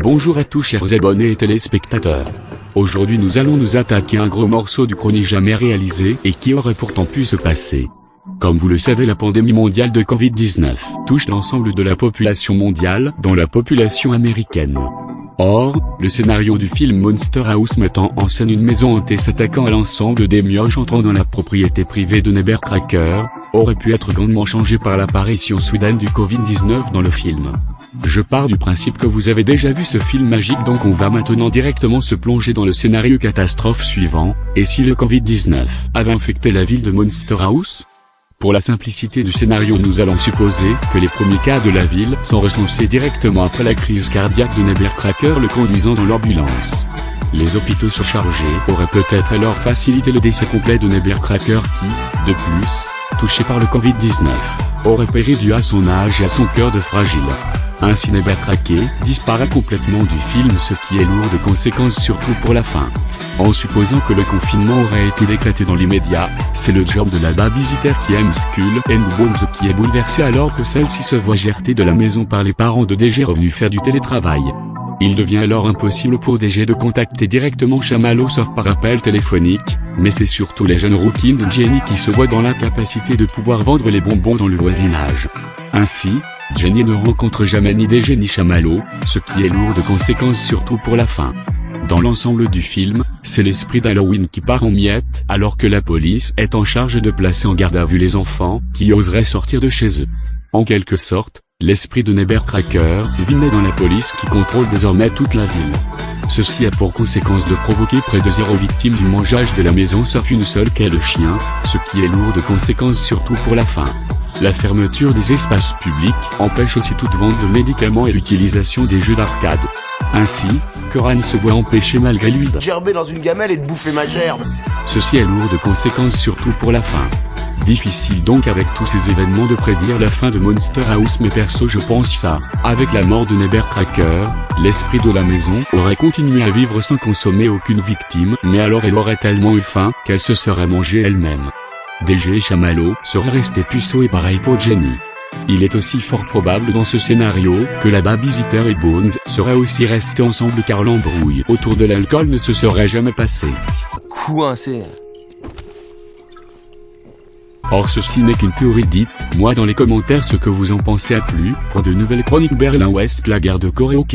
Bonjour à tous chers abonnés et téléspectateurs. Aujourd'hui nous allons nous attaquer à un gros morceau du chronique jamais réalisé et qui aurait pourtant pu se passer. Comme vous le savez, la pandémie mondiale de Covid-19 touche l'ensemble de la population mondiale, dont la population américaine. Or, le scénario du film Monster House mettant en scène une maison hantée s'attaquant à l'ensemble des mioches entrant dans la propriété privée de Nevercracker, aurait pu être grandement changé par l'apparition soudaine du Covid-19 dans le film. Je pars du principe que vous avez déjà vu ce film magique, donc on va maintenant directement se plonger dans le scénario catastrophe suivant. Et si le Covid-19 avait infecté la ville de Monster House? Pour la simplicité du scénario, nous allons supposer que les premiers cas de la ville sont recensés directement après la crise cardiaque de Nevercracker le conduisant dans l'ambulance. Les hôpitaux surchargés auraient peut-être alors facilité le décès complet de Nevercracker qui, de plus, touché par le Covid-19, aurait péri dû à son âge et à son cœur de fragile. Ainsi Nevercracker disparaît complètement du film, ce qui est lourd de conséquences surtout pour la fin. En supposant que le confinement aurait été décrété dans l'immédiat, c'est le job de la babysitter qui aime Skull and Bones qui est bouleversée alors que celle-ci se voit jeter de la maison par les parents de DG revenus faire du télétravail. Il devient alors impossible pour DG de contacter directement Chamallow sauf par appel téléphonique, mais c'est surtout les jeunes rouquines de Jenny qui se voient dans l'incapacité de pouvoir vendre les bonbons dans le voisinage. Ainsi, Jenny ne rencontre jamais ni DG ni Chamallow, ce qui est lourd de conséquences surtout pour la fin. Dans l'ensemble du film, c'est l'esprit d'Halloween qui part en miettes alors que la police est en charge de placer en garde à vue les enfants qui oseraient sortir de chez eux. En quelque sorte, l'esprit de Nevercracker vit dans la police qui contrôle désormais toute la ville. Ceci a pour conséquence de provoquer près de 0 victimes du mangeage de la maison sauf une seule qu'est le chien, ce qui est lourd de conséquences surtout pour la fin. La fermeture des espaces publics empêche aussi toute vente de médicaments et l'utilisation des jeux d'arcade. Ainsi, Coran se voit empêché malgré lui de gerber dans une gamelle et de bouffer ma gerbe. Ceci est lourd de conséquences surtout pour la fin. Difficile donc avec tous ces événements de prédire la fin de Monster House, mais perso je pense ça. Avec la mort de Nevercracker, l'esprit de la maison aurait continué à vivre sans consommer aucune victime, mais alors elle aurait tellement eu faim qu'elle se serait mangée elle-même. DG et Chamallow seraient restés puceaux et pareil pour Jenny. Il est aussi fort probable dans ce scénario que la babysitter et Bones seraient aussi restés ensemble car l'embrouille autour de l'alcool ne se serait jamais passée. Coincé. Or ceci n'est qu'une théorie, dites-moi dans les commentaires ce que vous en pensez. À plus pour de nouvelles chroniques Berlin Ouest, la guerre de Corée. Ok.